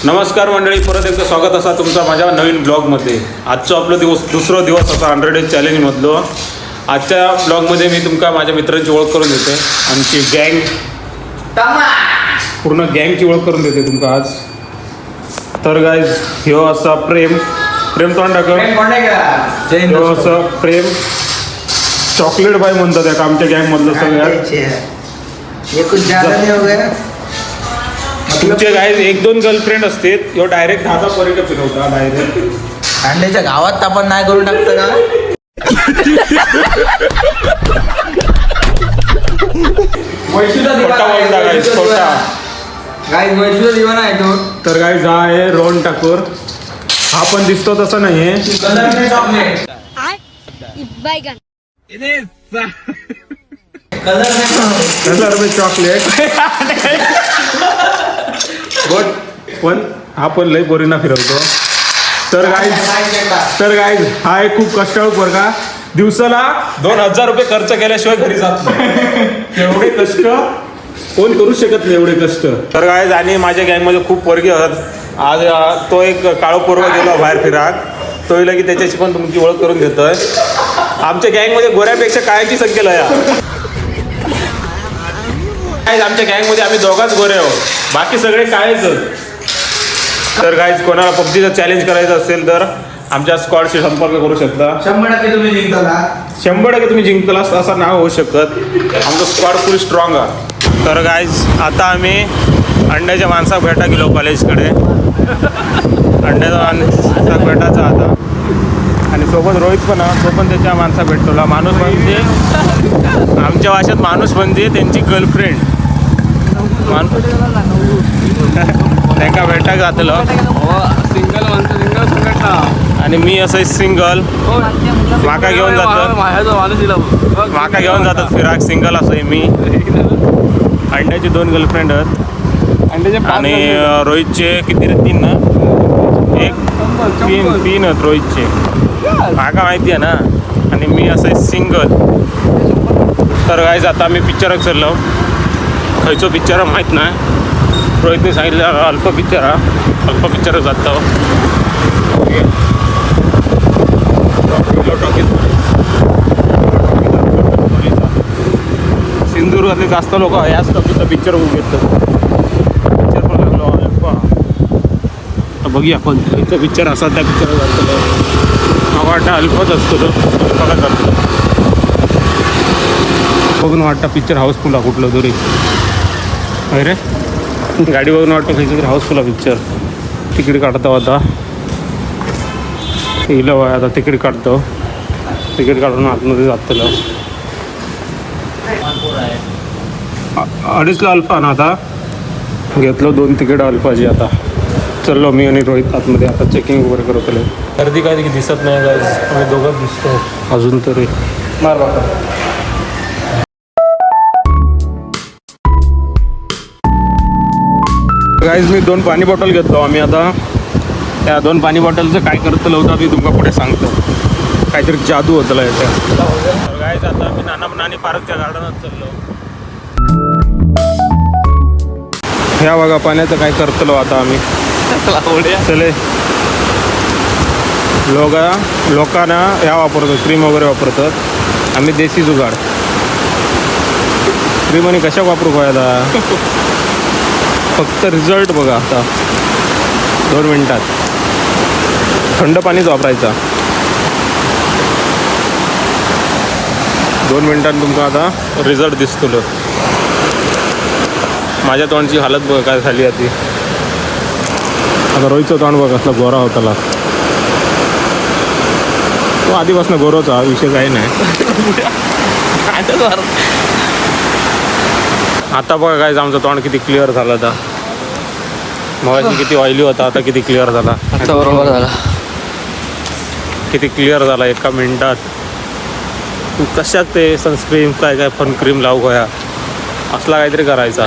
नमस्कार मंडळी, परत एकदा स्वागत असा तुमचा माझ्या नवीन ब्लॉगमध्ये. आजचा आपला दुसरा दिवस असा 100 डेज चॅलेंजमधलो. आजच्या ब्लॉगमध्ये मी तुमका माझ्या मित्रांची ओळख करून देते. आमची गँग, पूर्ण गँगची ओळख करून देते तुमका आज. तर गाईज, ह्यो असा प्रेम तोंड टाक. ह्यो असा प्रेम चॉकलेट बाय म्हणतात त्या आमच्या गँगमधलं सगळ्यात. तुमचे गाईज 1-2 गर्लफ्रेंड असते, ह्यो डायरेक्ट 10 पर्यंत फिरवता डायरेक्ट. अंड्याच्या गावात आपण नाही करून टाकतं का? दिवाना आहे तो. तर गाईज हा आहे रोहन ठाकूर. हा पण दिसतो तसा नाहीये. कलर में चॉकलेट पण हा पण लय पोरींना फिरवतो. तर गाईज हा एक खूप कष्टाळू पोरगा. दिवसाला 2000 रुपये खर्च केल्याशिवाय घरी जात नाही. एवढे कष्ट कोण करू शकत नाही, एवढे कष्ट. तर गाईज, आणि माझ्या गँगमध्ये खूप पोरगी आहेत. आज तो एक काळो पोरगा गेला बाहेर फिराक. तो येईल की त्याच्याशी पण तुमची ओळख करून देतोय. आमच्या गँगमध्ये गोऱ्यापेक्षा काळ्यांची संख्या लया. आमच्या गँगमध्ये आम्ही दोघाच गोरे आहोत, बाकी सगळे काळेच. तर गाईज, कोणाला पबजीचा चॅलेंज करायचं असेल तर आमच्या स्क्वॉडशी संपर्क करू शकता. 100% तुम्ही जिंकला असं नाव होऊ शकत. आमचं स्क्वॉड फुल स्ट्रॉंग आहे. तर गाईज, आता आम्ही अंड्याच्या माणसाक भेटा गेलो कॉलेजकडे. अंड्याचा माणसाक भेटायचा आता. आणि सोबत रोहित पण तो पण त्याच्या माणसा भेटतोला. माणूस म्हणजे आमच्या भाषेत माणूस म्हणजे त्यांची गर्लफ्रेंड. त्यांना भेटाक जातलं. आणि मी असं सिंगल माका घेऊन जातात फिराक. सिंगल असं मी. अंड्याचे 2 गर्लफ्रेंड आहेत. आणि रोहितचे किती रे? 3 ना? 3 आहेत रोहितचे. माका माहिती आहे ना. आणि मी असं सिंगल. तर गाईज, आता आम्ही पिक्चराक चढलो. खयचो पिक्चर माहीत नाही. रोहितने सांगितलं अल्प पिक्चर जातो. सिंधुदुर्गातले जास्त लोक याच टॉपिकचा पिक्चर बघू घेतात. पिक्चर पण लागलो अल्फा. आता बघूया आपण इथं पिक्चर असा त्या पिक्चर जातलो. मला वाटतं अल्फाच असतो तो. अल्फाला जातो बघून वाटतं पिक्चर हाऊसफुल आहे कुठलं तरी. अरे गाडी बघून वाटतं खायचं तरी हाऊसफुल आहे पिक्चर. तिकीट काढतो आता. इलं वय आता तिकीट काढतो. तिकीट काढून आतमध्ये जातलं. 2.5 अल्फा ना. आता घेतलो 2 तिकीट अल्फाची. आता चाललो मी आणि रोहित आतमध्ये. आता चेकिंग वगैरे करतो. गर्दी काय दिसत नाही गाईज. आम्ही दोघंच दिसतो अजून तरी. मार बाबा. गाईज, मी 2 पाणी बॉटल घेतलो आम्ही. आता त्या 2 पाणी बॉटलचं काय करतलं होतं मी तुमका पुढे सांगतो. काहीतरी जादू होतं याच्या. गाईज, आता आम्ही नानी पार्कच्या गार्डनात चाललो. ह्या बघा पाण्याचं काय करतलो आता आम्ही. चले लोकांना ह्या वापरतो, क्रीम वगैरे वापरतात. आम्ही देशी जुगाड. क्रीम आणि कशा वापरू काय आता. फक्त रिझल्ट बघा आता 2 मिनिटात. थंड पाणीच वापरायचा. 2 मिनिटांत तुमका आता रिझल्ट दिसतो. माझ्या तोंडची हालत बघ काय झाली आधी. आता रोहितचं तोंड बघ असला गोरा होताला. तो आधीपासून गोराचा विषय काही नाही. आता बघा काय आमचं तोंड किती क्लिअर झालं. आता मगाशी किती ऑइली होता, आता किती क्लिअर झाला. आता बरोबर झाला. किती क्लिअर झाला 1 मिनिटात. कशात ते सनस्क्रीम काय पण क्रीम लावू गया असला काहीतरी करायचा.